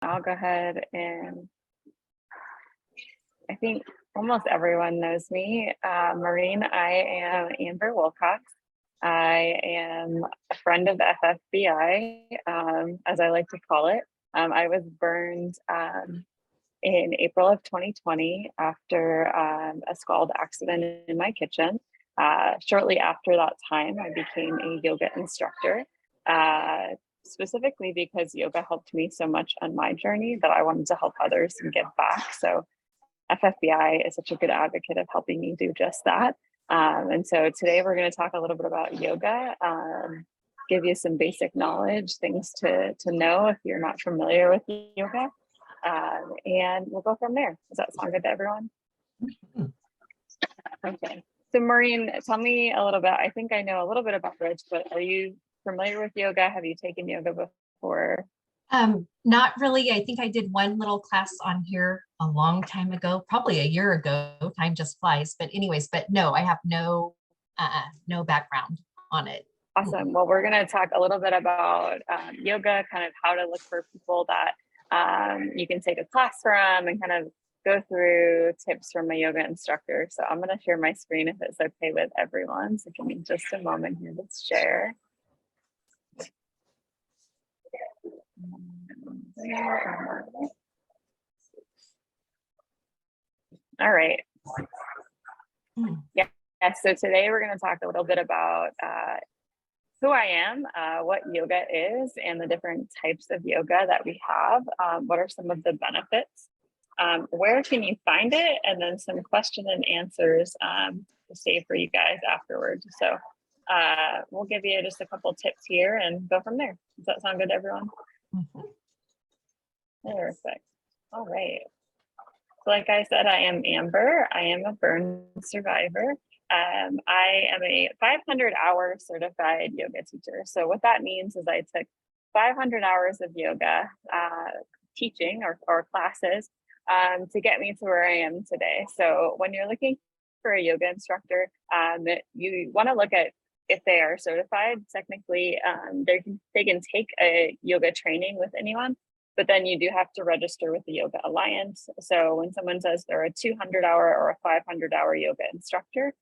I'll go ahead and I think almost everyone knows me. Maureen, I am Amber Wilcox. I am a friend of FFBI, as I like to call it. I was burned in April of 2020 after a scald accident in my kitchen. Shortly after that time, I became a yoga instructor, specifically because yoga helped me so much on my journey that I wanted to help others and give back. So FFBI is such a good advocate of helping me do just that. And so today we're going to talk a little bit about yoga, give you some basic knowledge, things to know if you're not familiar with yoga, and we'll go from there. Does that sound good to everyone? Okay. So Maureen, tell me a little bit. I think I know a little bit about Rich, but are you familiar with yoga? Have you taken yoga before? Not really. I think I did one little class on here a long time ago, probably a year ago. Time just flies. But anyways, but no, I have no background on it. Awesome. Well, we're going to talk a little bit about yoga, kind of how to look for people that you can take a class from and kind of go through tips from a yoga instructor. So I'm going to share my screen if it's okay with everyone. So give me just a moment here to share. All right. Yeah. So today we're going to talk a little bit about who I am, what yoga is, and the different types of yoga that we have. What are some of the benefits? Where can you find it? And then some question and answers to save for you guys afterwards. So we'll give you just a couple tips here and go from there. Does that sound good to everyone? Perfect. All right. So like I said, I am Amber. I am a burn survivor. I am a 500-hour certified yoga teacher. So what that means is I took 500 hours of yoga teaching or classes to get me to where I am today. So when you're looking for a yoga instructor, you want to look at if they are certified. Technically, they can take a yoga training with anyone, but then you do have to register with the Yoga Alliance. So when someone says they're a 200-hour or a 500-hour yoga instructor,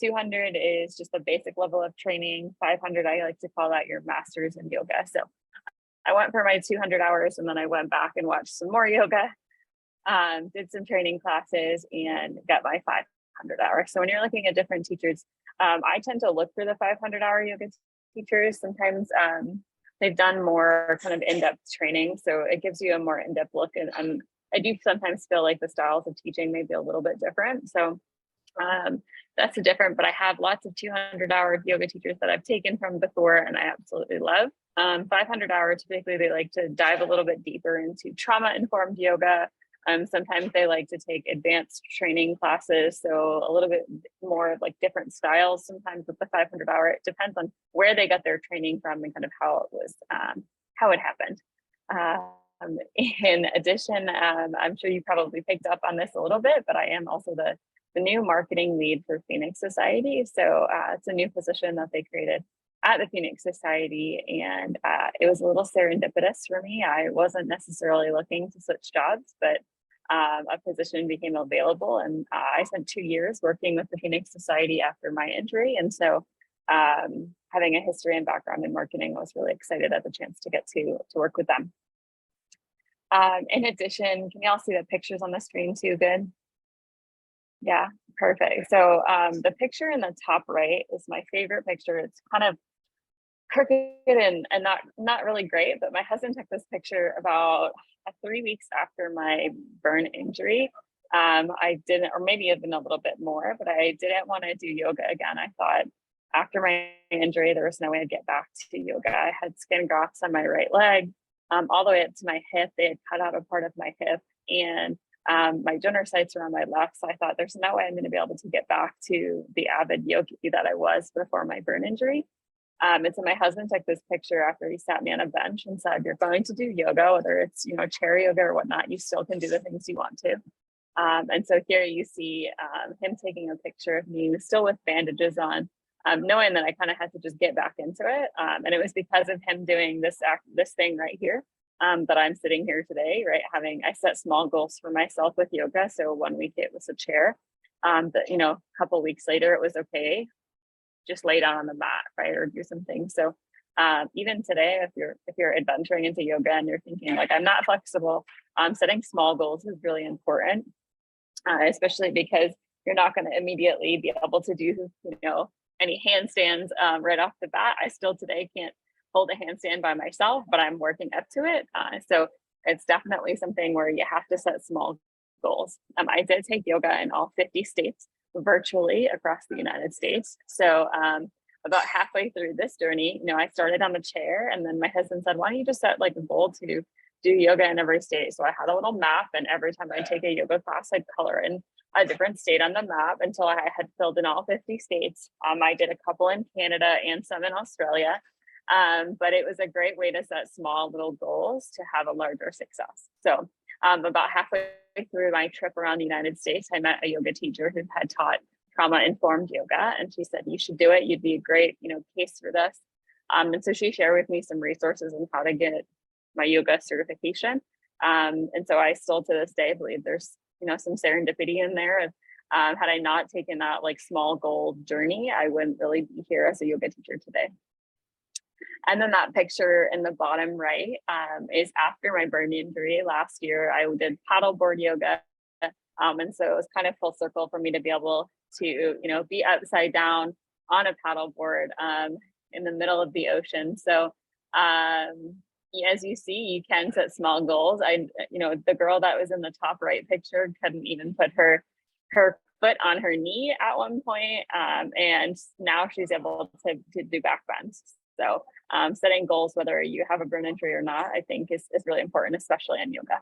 200 is just a basic level of training. 500, I like to call that your master's in yoga. So I went for my 200 hours and then I went back and watched some more yoga, did some training classes and got my 500 hours. So when you're looking at different teachers, I tend to look for the 500-hour yoga teachers. Sometimes they've done more kind of in-depth training. So it gives you a more in-depth look. And I do sometimes feel like the styles of teaching may be a little bit different. So that's a different, but I have lots of 200-hour yoga teachers that I've taken from before and I absolutely love. 500 hours, typically they like to dive a little bit deeper into trauma-informed yoga. Sometimes they like to take advanced training classes, so a little bit more of like different styles. Sometimes with the 500-hour, it depends on where they got their training from and kind of how it was, how it happened. In addition, I'm sure you probably picked up on this a little bit, but I am also the new marketing lead for Phoenix Society. So it's a new position that they created at the Phoenix Society, and it was a little serendipitous for me. I wasn't necessarily looking to switch jobs, but a position became available, and I spent 2 years working with the Phoenix Society after my injury. And so having a history and background in marketing, I was really excited at the chance to get to work with them. In addition, can you all see the pictures on the screen too? Good. Yeah, perfect. So the picture in the top right is my favorite picture. It's kind of crooked and not really great, but my husband took this picture about 3 weeks after my burn injury. I didn't, or maybe even a little bit more, but I didn't want to do yoga again. I thought after my injury, there was no way I'd get back to yoga. I had skin grafts on my right leg, all the way up to my hip. They had cut out a part of my hip, and my donor sites are on my left. So I thought there's no way I'm going to be able to get back to the avid yogi that I was before my burn injury. And so my husband took this picture after he sat me on a bench and said, "You're going to do yoga, whether it's, chair yoga or whatnot, you still can do the things you want to." And so here you see him taking a picture of me still with bandages on, knowing that I kind of had to just get back into it. And it was because of him doing this thing right here. that I'm sitting here today, right? I set small goals for myself with yoga. So 1 week it was a chair. But a couple weeks later it was okay, just lay down on the mat, right, or do some things. So even today, if you're adventuring into yoga and you're thinking like I'm not flexible, setting small goals is really important, especially because you're not going to immediately be able to do any handstands right off the bat. I still today can't hold a handstand by myself, but I'm working up to it. So it's definitely something where you have to set small goals. I did take yoga in all 50 states virtually across the United States. So about halfway through this journey, I started on the chair, and then my husband said, why don't you just set like a goal to do yoga in every state? So I had a little map, and every time I take a yoga class, I'd color in a different state on the map until I had filled in all 50 states. I did a couple in Canada and some in Australia. But it was a great way to set small little goals to have a larger success. So about halfway through my trip around the United States, I met a yoga teacher who had taught trauma-informed yoga, and she said, you should do it. You'd be a great, case for this. And so she shared with me some resources on how to get my yoga certification. And so I still to this day believe there's, some serendipity in there. Had I not taken that like small goal journey, I wouldn't really be here as a yoga teacher today. And then that picture in the bottom right is after my burn injury last year. I did paddleboard yoga. And so it was kind of full circle for me to be able to, be upside down on a paddleboard in the middle of the ocean. So as you see, you can set small goals. The girl that was in the top right picture couldn't even put her foot on her knee at one point, and now she's able to do back bends. So setting goals, whether you have a burn injury or not, I think is really important, especially in yoga.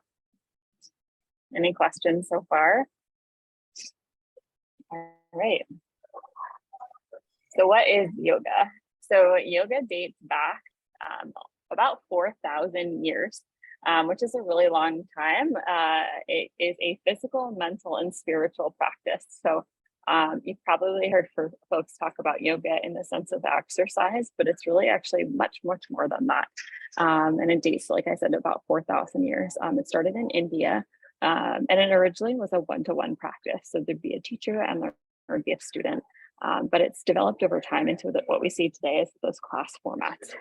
Any questions so far? All right. So what is yoga? So yoga dates back about 4,000 years, which is a really long time. It is a physical, mental, and spiritual practice. So you've probably heard folks talk about yoga in the sense of exercise, but it's really actually much, much more than that. And it dates, like I said, about 4,000 years. It started in India, and it originally was a one-to-one practice. So there'd be a teacher and there would be a student. But it's developed over time into what we see today as those class formats.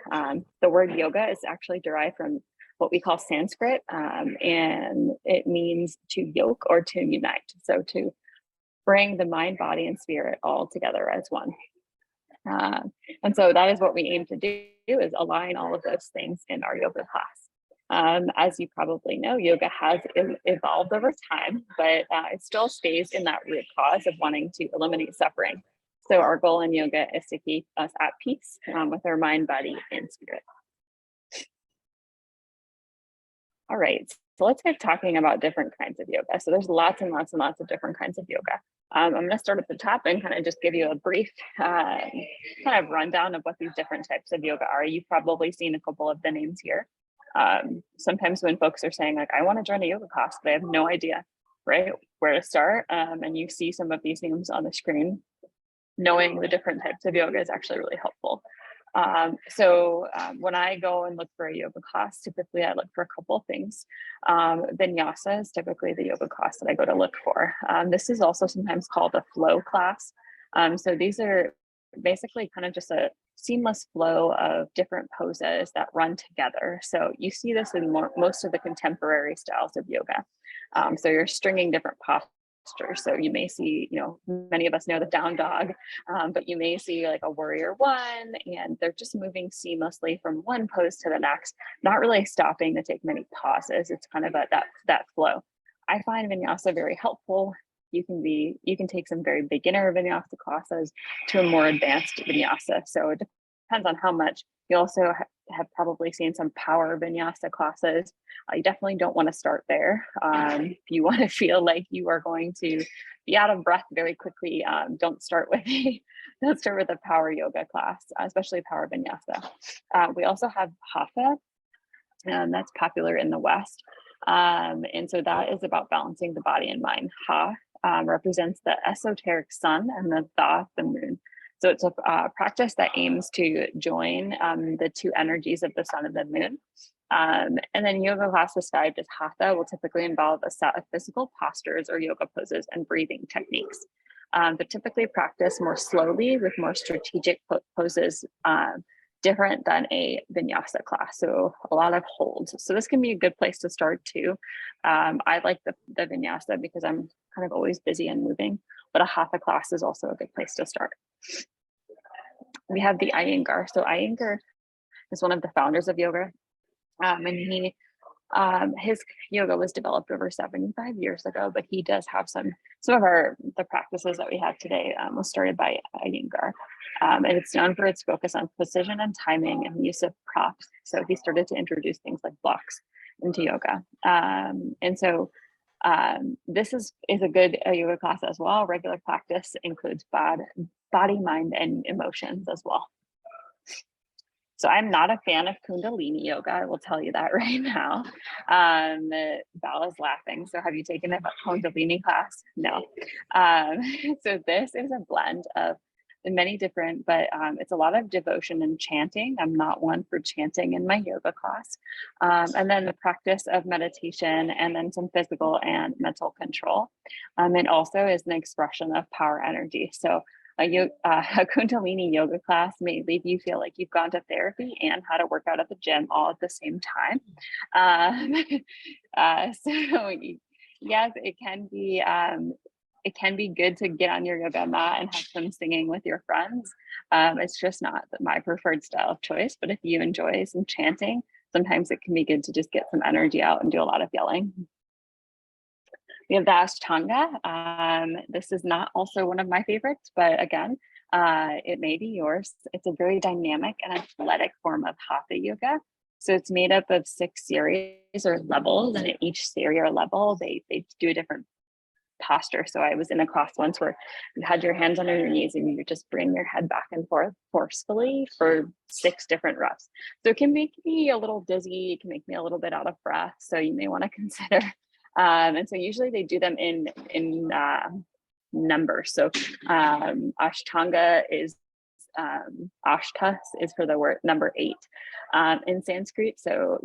The word yoga is actually derived from what we call Sanskrit, and it means to yoke or to unite. So to bring the mind, body, and spirit all together as one. And so that is what we aim to do, is align all of those things in our yoga class. As you probably know, yoga has evolved over time, but it still stays in that root cause of wanting to eliminate suffering. So our goal in yoga is to keep us at peace with our mind, body, and spirit. All right, so let's get talking about different kinds of yoga. So there's lots and lots and lots of different kinds of yoga. I'm going to start at the top and kind of just give you a brief kind of rundown of what these different types of yoga are. You've probably seen a couple of the names here. Sometimes when folks are saying like, I want to join a yoga class, but I have no idea, right, where to start. And you see some of these names on the screen. Knowing the different types of yoga is actually really helpful. So when I go and look for a yoga class, typically I look for a couple of things. Vinyasa is typically the yoga class that I go to look for. This is also sometimes called a flow class. So these are basically kind of just a seamless flow of different poses that run together. So you see this in most of the contemporary styles of yoga. So you're stringing different postures. So you may see, many of us know the down dog, but you may see like a warrior one, and they're just moving seamlessly from one pose to the next, not really stopping to take many pauses. It's kind of that flow. I find vinyasa very helpful. You can take some very beginner vinyasa classes to a more advanced vinyasa. So it depends on how much. You also have probably seen some power vinyasa classes. You definitely don't want to start there. If you want to feel like you are going to be out of breath very quickly, don't start with a power yoga class, especially power vinyasa. We also have hatha, and that's popular in the West. And so that is about balancing the body and mind. Ha represents the esoteric sun, and the tha, the moon. So it's a practice that aims to join the two energies of the sun and the moon. And then yoga class described as hatha will typically involve a set of physical postures or yoga poses and breathing techniques. But typically practice more slowly with more strategic poses, different than a vinyasa class. So a lot of holds. So this can be a good place to start too. I like the vinyasa because I'm kind of always busy and moving, but a hatha class is also a good place to start. We have the Iyengar. So Iyengar is one of the founders of yoga. And his yoga was developed over 75 years ago, but he does have some of the practices that we have today was started by Iyengar. And it's known for its focus on precision and timing and use of props. So he started to introduce things like blocks into yoga. And so this is a good yoga class as well. Regular practice includes body, mind, and emotions as well. So I'm not a fan of Kundalini yoga. I will tell you that right now. Val is laughing. So have you taken a Kundalini class? No. So this is a blend of many different, but it's a lot of devotion and chanting. I'm not one for chanting in my yoga class. And then the practice of meditation and then some physical and mental control. And also is an expression of power energy. So a Kundalini yoga class may leave you feel like you've gone to therapy and how to work out at the gym all at the same time. So yes, it can be good to get on your yoga mat and have some singing with your friends. It's just not my preferred style of choice, but if you enjoy some chanting, sometimes it can be good to just get some energy out and do a lot of yelling. We have the Ashtanga. This is not also one of my favorites, but again, it may be yours. It's a very dynamic and athletic form of Hatha yoga. So it's made up of 6 series or levels, and at each series or level, they do a different posture. So I was in a class once where you had your hands under your knees and you just bring your head back and forth forcefully for 6 different reps. So it can make me a little dizzy. It can make me a little bit out of breath. So you may want to consider. And so usually they do them in numbers. So Ashtanga is Ashtas is for the word number 8 in Sanskrit. So,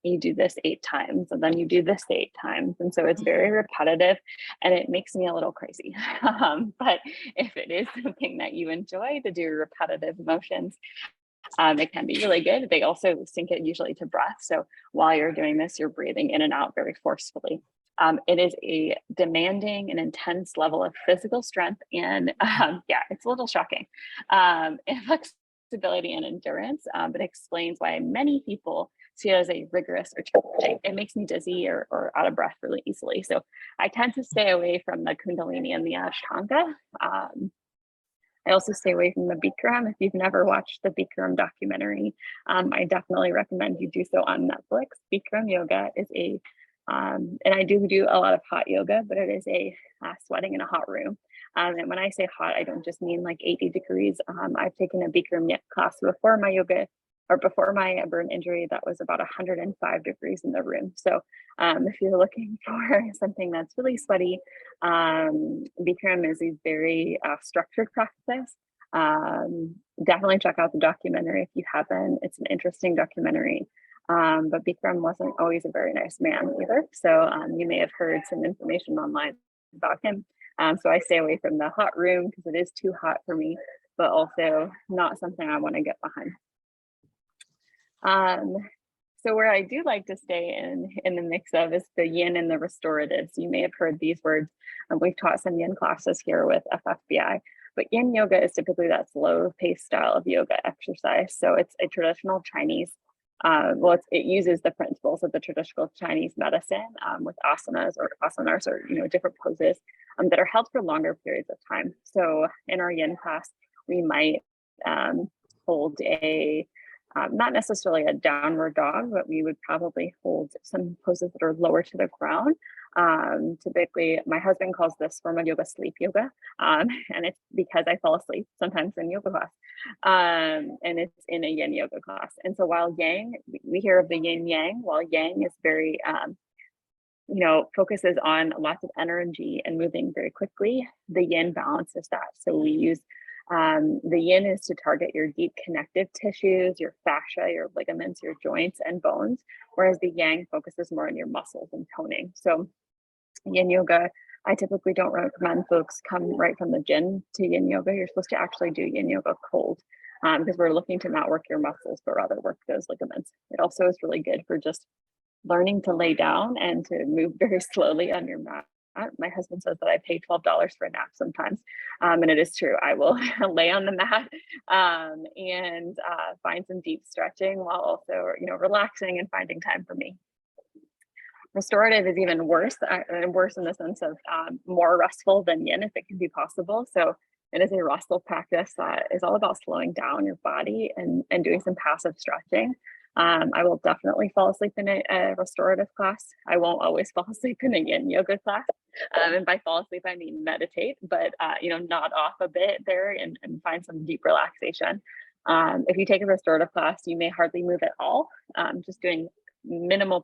you do this 8 times and then you do this 8 times. And so it's very repetitive and it makes me a little crazy. But if it is something that you enjoy to do repetitive motions, it can be really good. They also sync it usually to breath. So while you're doing this, you're breathing in and out very forcefully. It is a demanding and intense level of physical strength and it's a little shocking. And flexibility and endurance, but explains why many people see it as a rigorous or challenging. It makes me dizzy or out of breath really easily. So I tend to stay away from the Kundalini and the Ashtanga. I also stay away from the Bikram. If you've never watched the Bikram documentary, I definitely recommend you do so on Netflix. Bikram yoga is and I do a lot of hot yoga, but it is a sweating in a hot room. And when I say hot, I don't just mean like 80 degrees. I've taken a Bikram class before my yoga or before my burn injury that was about 105 degrees in the room. So if you're looking for something that's really sweaty, Bikram is a very structured practice. Definitely check out the documentary if you haven't. It's an interesting documentary. But Bikram wasn't always a very nice man either. So you may have heard some information online about him. So I stay away from the hot room because it is too hot for me, but also not something I want to get behind. So where I do like to stay in the mix of is the yin and the restorative. So you may have heard these words. We've taught some yin classes here with FFBI, but yin yoga is typically that slow paced style of yoga exercise. So it's a traditional Chinese, it uses the principles of the traditional Chinese medicine with asanas or different poses that are held for longer periods of time. So in our yin class, we might hold not necessarily a downward dog, but we would probably hold some poses that are lower to the ground. Typically, my husband calls this form of yoga sleep yoga, and it's because I fall asleep sometimes in yoga class, and it's in a yin yoga class. And so while yang, we hear of the yin yang, while yang is very, focuses on lots of energy and moving very quickly, the yin balances that. So we use The yin is to target your deep connective tissues, your fascia, your ligaments, your joints and bones, whereas the yang focuses more on your muscles and toning. So yin yoga, I typically don't recommend folks come right from the gym to yin yoga. You're supposed to actually do yin yoga cold, because we're looking to not work your muscles, but rather work those ligaments. It also is really good for just learning to lay down and to move very slowly on your mat. My husband says that I pay $12 for a nap sometimes, and it is true. I will lay on the mat and find some deep stretching while also, relaxing and finding time for me. Restorative is even worse, worse in the sense of more restful than yin, if it can be possible. So it is a restful practice that is all about slowing down your body and doing some passive stretching. I will definitely fall asleep in a restorative class. I won't always fall asleep in a yin yoga class. And by fall asleep, I mean meditate, but, nod off a bit there and find some deep relaxation. If you take a restorative class, you may hardly move at all, just doing minimal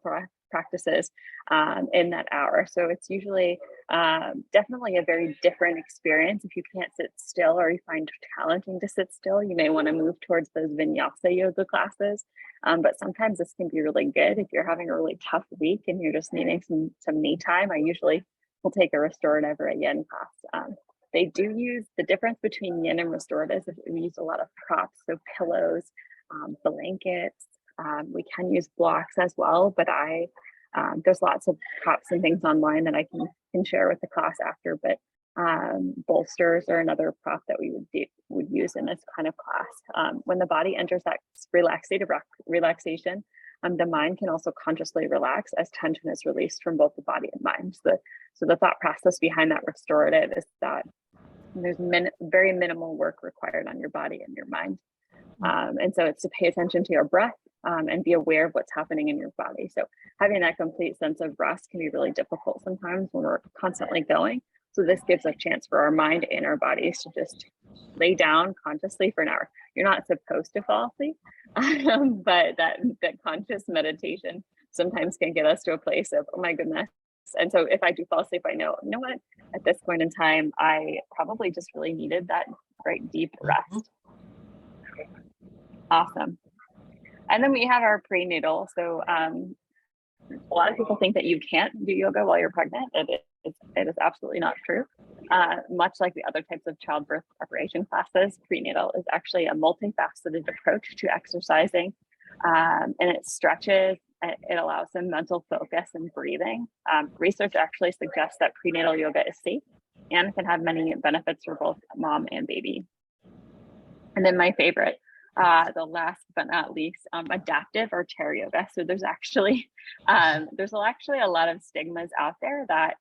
practices in that hour. So it's usually definitely a very different experience. If you can't sit still or you find it challenging to sit still, you may want to move towards those vinyasa yoga classes. But sometimes this can be really good if you're having a really tough week and you're just needing some me time. I usually will take a restorative or a yin class. They do use the difference between yin and restorative. We use a lot of props, so pillows, blankets. We can use blocks as well, but there's lots of props and things online that I can share with the class after, but bolsters are another prop that we would use in this kind of class. When the body enters that relaxation, the mind can also consciously relax as tension is released from both the body and mind. So the thought process behind that restorative is that there's very minimal work required on your body and your mind. And so it's to pay attention to your breath and be aware of what's happening in your body. So having that complete sense of rest can be really difficult sometimes when we're constantly going. So this gives a chance for our mind and our bodies to just lay down consciously for an hour. You're not supposed to fall asleep, but that conscious meditation sometimes can get us to a place of, oh my goodness. And so if I do fall asleep, I know, you know what, at this point in time, I probably just really needed that great deep rest. Awesome. And then we have our prenatal. So a lot of people think that you can't do yoga while you're pregnant. It is absolutely not true. Much like the other types of childbirth preparation classes, prenatal is actually a multifaceted approach to exercising. And it stretches, it allows some mental focus and breathing. Research actually suggests that prenatal yoga is safe and can have many benefits for both mom and baby. And then my favorite, the last but not least, adaptive or chair yoga. So there's actually a lot of stigmas out there that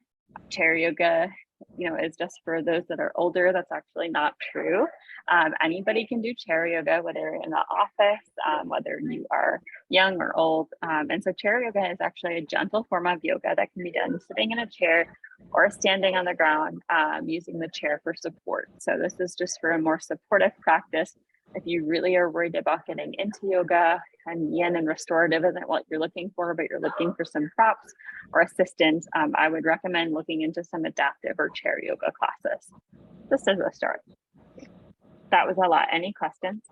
chair yoga, is just for those that are older. That's actually not true. Anybody can do chair yoga, whether you're in the office, whether you are young or old. And so chair yoga is actually a gentle form of yoga that can be done sitting in a chair or standing on the ground, using the chair for support. So this is just for a more supportive practice. If you really are worried about getting into yoga and yin and restorative isn't what you're looking for, but you're looking for some props or assistance, I would recommend looking into some adaptive or chair yoga classes. This is a start. That was a lot. Any questions?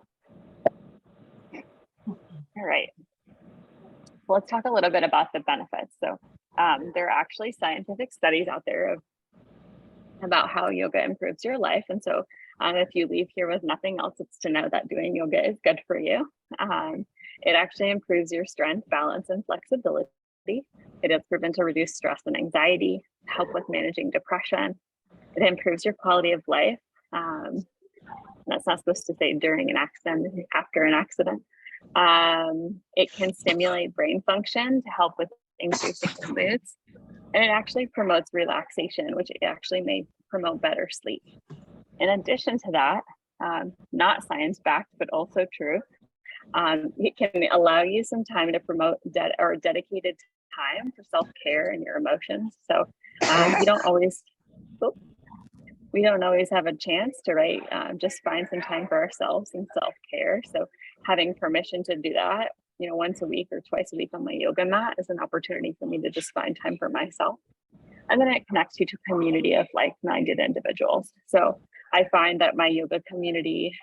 All right. So let's talk a little bit about the benefits. So there are actually scientific studies out there about how yoga improves your life. And so if you leave here with nothing else, it's to know that doing yoga is good for you. It actually improves your strength, balance, and flexibility. It is proven to reduce stress and anxiety, help with managing depression. It improves your quality of life. That's not supposed to say during an accident, after an accident. It can stimulate brain function to help with increasing moods. And it actually promotes relaxation, which actually may promote better sleep. In addition to that, not science-backed, but also true, it can allow you some time to promote dedicated time for self-care and your emotions. So we don't always have a chance to just find some time for ourselves and self-care. So having permission to do that, once a week or twice a week on my yoga mat is an opportunity for me to just find time for myself. And then it connects you to a community of like-minded individuals. So I find that my yoga community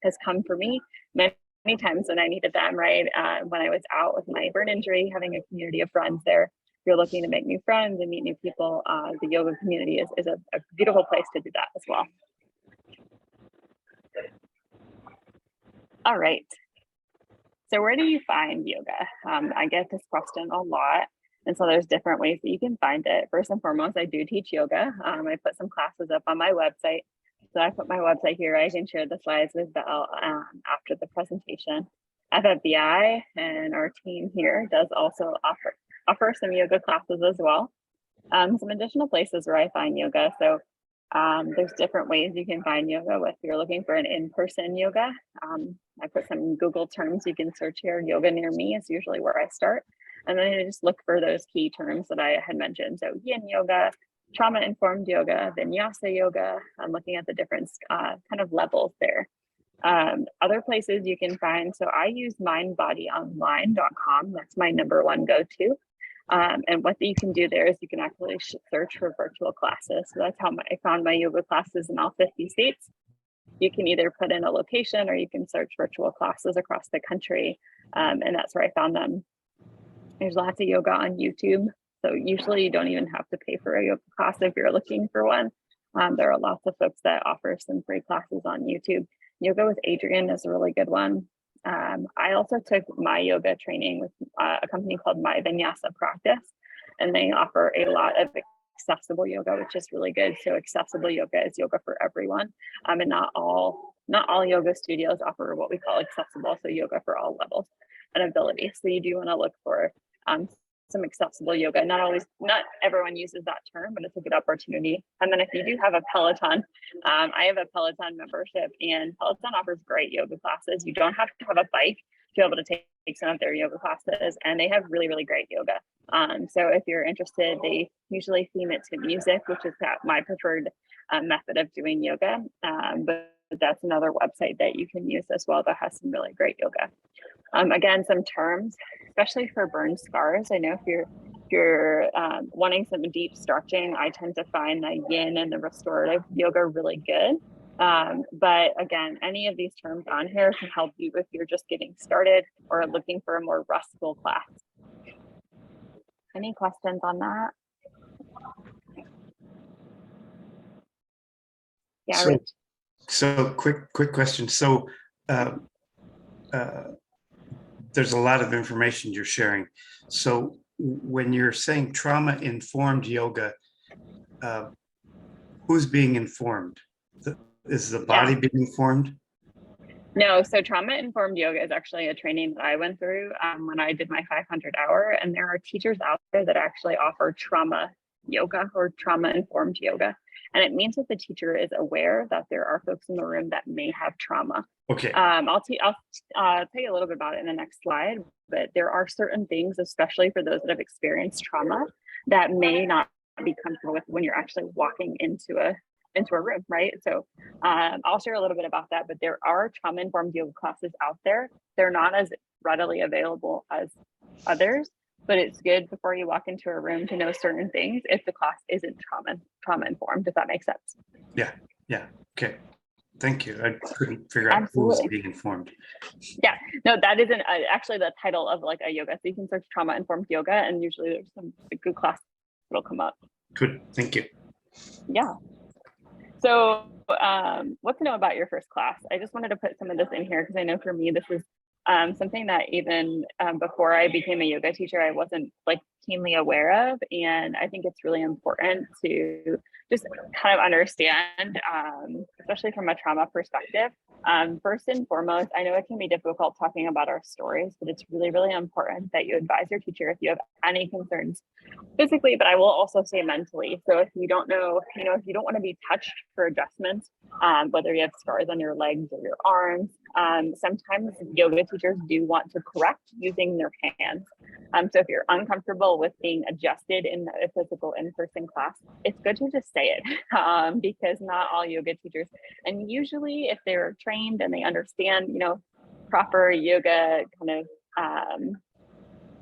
has come for me many times when I needed them, right? When I was out with my burn injury, having a community of friends there. If you're looking to make new friends and meet new people, the yoga community is a beautiful place to do that as well. All right. So where do you find yoga? I get this question a lot. And so there's different ways that you can find it. First and foremost, I do teach yoga. I put some classes up on my website. So I put my website here. I can share the slides with Belle after the presentation. FFBI and our team here does also offer some yoga classes as well. Some additional places where I find yoga. So there's different ways you can find yoga if you're looking for an in-person yoga. I put some Google terms you can search here. Yoga near me is usually where I start. And then I just look for those key terms that I had mentioned. So yin yoga, trauma-informed yoga, vinyasa yoga. I'm looking at the different kind of levels there. Other places you can find, so I use mindbodyonline.com. That's my #1 go-to. And what you can do there is you can actually search for virtual classes. So that's how I found my yoga classes in all 50 states. You can either put in a location or you can search virtual classes across the country. And that's where I found them. There's lots of yoga on YouTube. So usually you don't even have to pay for a yoga class if you're looking for one. There are lots of folks that offer some free classes on YouTube. Yoga with Adriene is a really good one. I also took my yoga training with a company called My Vinyasa Practice, and they offer a lot of accessible yoga, which is really good. So accessible yoga is yoga for everyone, and not all yoga studios offer what we call accessible, so yoga for all levels and abilities. So you do want to look for some accessible yoga. Not everyone uses that term, but it's a good opportunity. And then if you do have a Peloton, I have a Peloton membership, and Peloton offers great yoga classes. You don't have to have a bike to be able to take some of their yoga classes, and they have really, really great yoga. So if you're interested, they usually theme it to music, which is my preferred method of doing yoga. But that's another website that you can use as well that has some really great yoga. Again, some terms, especially for burn scars. I know if you're wanting some deep stretching, I tend to find the yin and the restorative yoga really good. But again, any of these terms on here can help you if you're just getting started or looking for a more restful class. Any questions on that? Yeah, so, Rich. So quick question. So there's a lot of information you're sharing. So when you're saying trauma-informed yoga, who's being informed? Is the body being informed? No, so trauma-informed yoga is actually a training that I went through when I did my 500-hour, and there are teachers out there that actually offer trauma yoga or trauma-informed yoga. And it means that the teacher is aware that there are folks in the room that may have trauma. Okay. I'll tell you a little bit about it in the next slide, but there are certain things, especially for those that have experienced trauma, that may not be comfortable with when you're actually walking into a room, right? So I'll share a little bit about that, but there are trauma-informed yoga classes out there. They're not as readily available as others, but it's good before you walk into a room to know certain things if the class isn't trauma-informed, if that makes sense. Yeah. Okay. Thank you. I couldn't figure out who was being informed. Yeah, no, that isn't actually the title of like a yoga. So you can search trauma-informed yoga, and usually there's some good class that'll come up. Good. Thank you. Yeah. So what to know about your first class? I just wanted to put some of this in here because I know for me, this is something that even before I became a yoga teacher, I wasn't like keenly aware of. And I think it's really important to just kind of understand, especially from a trauma perspective. First and foremost, I know it can be difficult talking about our stories, but it's really, really important that you advise your teacher if you have any concerns physically, but I will also say mentally. So if you don't know, if you don't want to be touched for adjustments, whether you have scars on your legs or your arms, sometimes yoga teachers do want to correct using their hands. So if you're uncomfortable with being adjusted in a physical in-person class, it's good to just say it because not all yoga teachers, and usually if they're trained and they understand, proper yoga kind of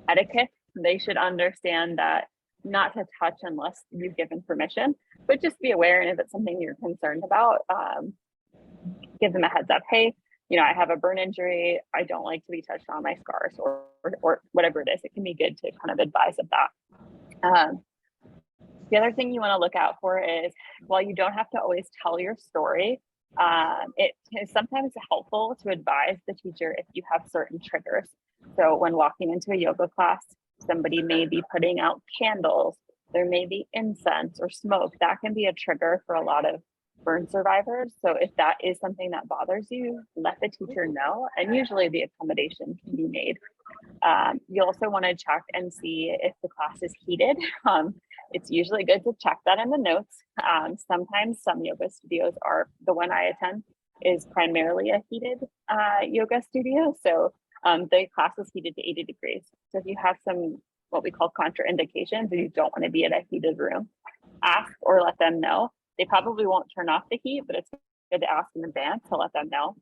etiquette, they should understand that not to touch unless you've given permission. but just be aware. And if it's something you're concerned about, give them a heads up. Hey, you know, I have a burn injury. I don't like to be touched on my scars or whatever it is. It can be good to kind of advise of that. The other thing you want to look out for is, while you don't have to always tell your story, it is sometimes helpful to advise the teacher if you have certain triggers. So when walking into a yoga class, somebody may be putting out candles, there may be incense or smoke. That can be a trigger for a lot of burn survivors. So if that is something that bothers you, let the teacher know, and usually the accommodation can be made. You also want to check and see if the class is heated. It's usually good to check that in the notes. Sometimes some yoga studios are, the one I attend is primarily a heated yoga studio. So the class is heated to 80 degrees. So if you have some, what we call contraindications, and you don't want to be in a heated room, ask or let them know. They probably won't turn off the heat, but it's good to ask in advance to let them know.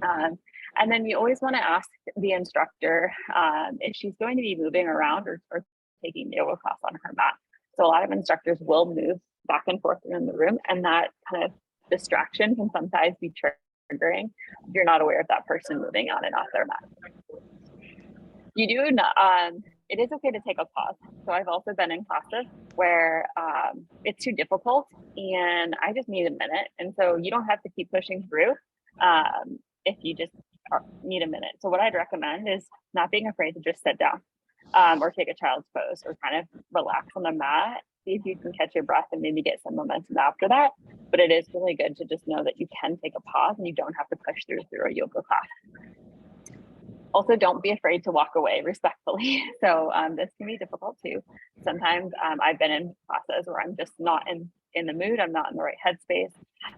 And then you always want to ask the instructor if she's going to be moving around or taking the yoga class on her mat. So a lot of instructors will move back and forth in the room, and that kind of distraction can sometimes be triggering if you're not aware of that person moving on and off their mat. You do not, it is okay to take a pause. So I've also been in classes where it's too difficult and I just need a minute. And so you don't have to keep pushing through if you just need a minute. So what I'd recommend is not being afraid to just sit down or take a child's pose or kind of relax on the mat. See if you can catch your breath and maybe get some momentum after that. But it is really good to just know that you can take a pause and you don't have to push through a yoga class. Also, don't be afraid to walk away respectfully. So this can be difficult too. Sometimes I've been in classes where I'm just not in the mood, I'm not in the right headspace,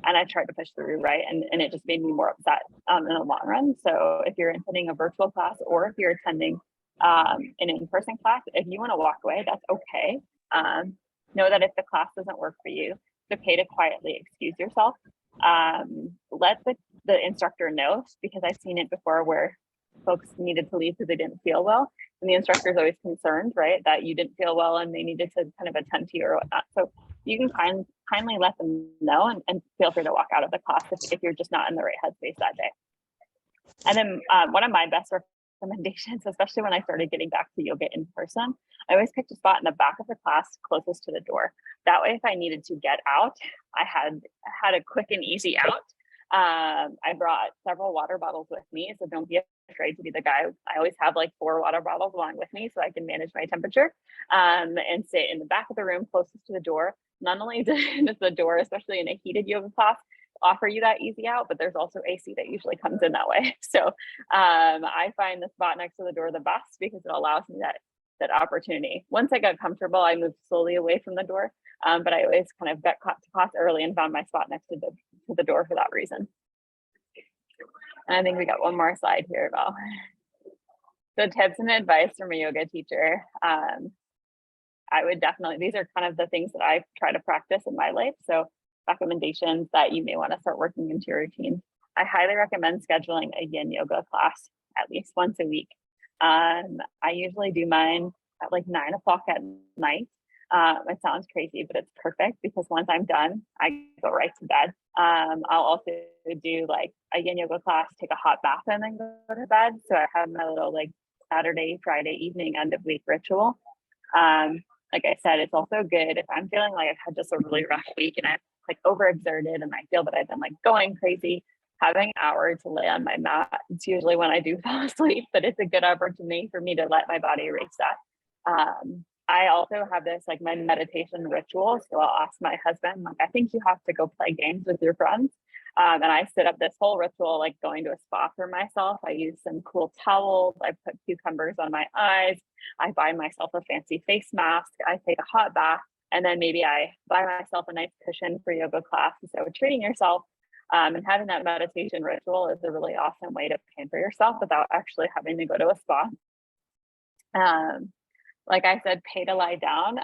and I tried to push through, right? And it just made me more upset in the long run. So if you're attending a virtual class or if you're attending an in-person class, if you want to walk away, that's okay. Know that if the class doesn't work for you, it's okay to quietly excuse yourself. Let the instructor know, because I've seen it before where folks needed to leave because they didn't feel well, and the instructor is always concerned, right, that you didn't feel well and they needed to kind of attend to you or whatnot. So you can kindly let them know and feel free to walk out of the class if you're just not in the right headspace that day. And then one of my best recommendations, especially when I started getting back to yoga in person, I always picked a spot in the back of the class closest to the door. That way, if I needed to get out, I had a quick and easy out. I brought several water bottles with me, so don't be afraid to be the guy. I always have like 4 water bottles along with me so I can manage my temperature and sit in the back of the room closest to the door. Not only does the door, especially in a heated yoga class, offer you that easy out, but there's also AC that usually comes in that way. So I find the spot next to the door the best because it allows me that opportunity. Once I got comfortable, I moved slowly away from the door, but I always kind of got caught to class early and found my spot next to the door for that reason. And I think we got one more slide here, Val. So tips and advice from a yoga teacher. I would definitely, these are kind of the things that I try to practice in my life. So recommendations that you may want to start working into your routine. I highly recommend scheduling a yin yoga class at least once a week. I usually do mine at like 9 o'clock at night. It sounds crazy, but it's perfect because once I'm done, I go right to bed. I'll also do like a yin yoga class, take a hot bath, and then go to bed. So I have my little like Saturday, Friday evening end of week ritual. Like I said, it's also good if I'm feeling like I've had just a really rough week and I'm like overexerted and I feel that I've been like going crazy. Having an hour to lay on my mat, it's usually when I do fall asleep, but it's a good opportunity for me to let my body reset. I also have this like my meditation ritual. So I'll ask my husband, like, I think you have to go play games with your friends. And I set up this whole ritual, like going to a spa for myself. I use some cool towels. I put cucumbers on my eyes. I buy myself a fancy face mask. I take a hot bath. And then maybe I buy myself a nice cushion for yoga class. So treating yourself and having that meditation ritual is a really awesome way to pamper yourself without actually having to go to a spa. Like I said, pay to lie down.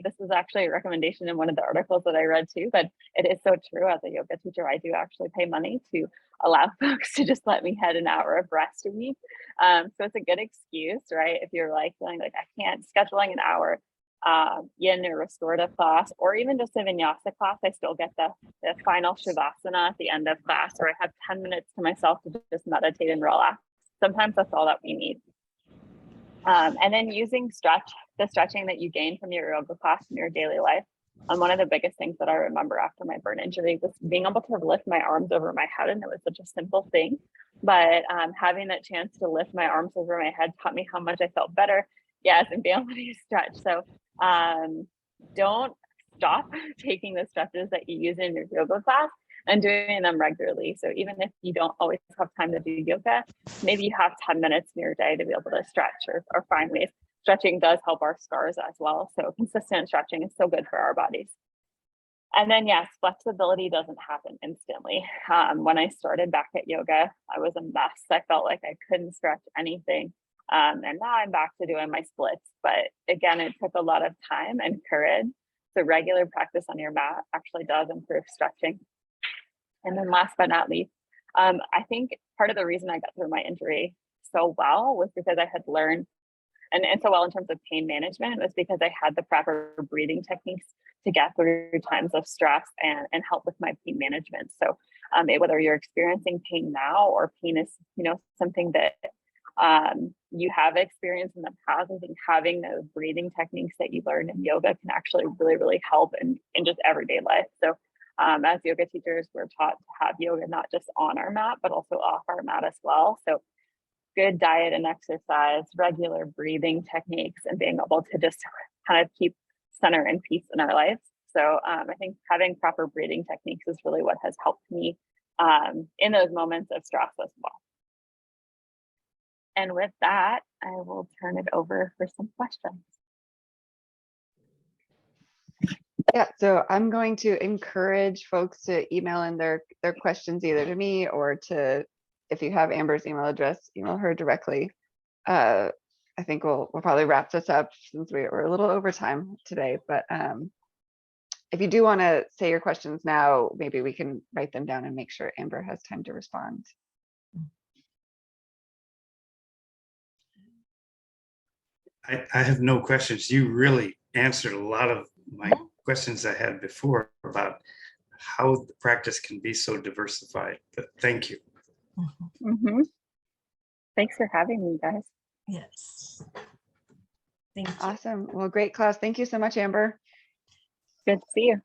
This is actually a recommendation in one of the articles that I read too, but it is so true. As a yoga teacher, I do actually pay money to allow folks to just let me have an hour of rest a week. So it's a good excuse, right? If you're like feeling like I can't, scheduling an hour yin or restorative class, or even just a vinyasa class, I still get the final shavasana at the end of class, where I have 10 minutes to myself to just meditate and relax. Sometimes that's all that we need. And then using the stretching that you gain from your yoga class in your daily life. One of the biggest things that I remember after my burn injury was being able to lift my arms over my head. And it was such a simple thing, but having that chance to lift my arms over my head taught me how much I felt better. Yes, and be able to stretch. So don't stop taking the stretches that you use in your yoga class and doing them regularly. So even if you don't always have time to do yoga, maybe you have 10 minutes in your day to be able to stretch or find ways. Stretching does help our scars as well. So consistent stretching is so good for our bodies. And then yes, flexibility doesn't happen instantly. When I started back at yoga, I was a mess. I felt like I couldn't stretch anything. And now I'm back to doing my splits. But again, it took a lot of time and courage. So regular practice on your mat actually does improve stretching. And then last but not least, I think part of the reason I got through my injury so well was because I had learned and so well in terms of pain management was because I had the proper breathing techniques to get through times of stress and help with my pain management. So whether you're experiencing pain now or pain is, something that you have experienced in the past, I think having those breathing techniques that you learn in yoga can actually really, really help in just everyday life. So as yoga teachers, we're taught to have yoga not just on our mat, but also off our mat as well. So good diet and exercise, regular breathing techniques, and being able to just kind of keep center and peace in our lives. So I think having proper breathing techniques is really what has helped me in those moments of stress as well. And with that, I will turn it over for some questions. Yeah, so I'm going to encourage folks to email in their questions either to me or to, if you have Amber's email address, email her directly. I think we'll probably wrap this up since we're a little over time today, but if you do want to say your questions now, maybe we can write them down and make sure Amber has time to respond. I have no questions. You really answered a lot of my questions I had before about how the practice can be so diversified, but thank you. Mm-hmm. Thanks for having me, guys. Yes. Thank you. Awesome. Well, great class. Thank you so much, Amber. Good to see you.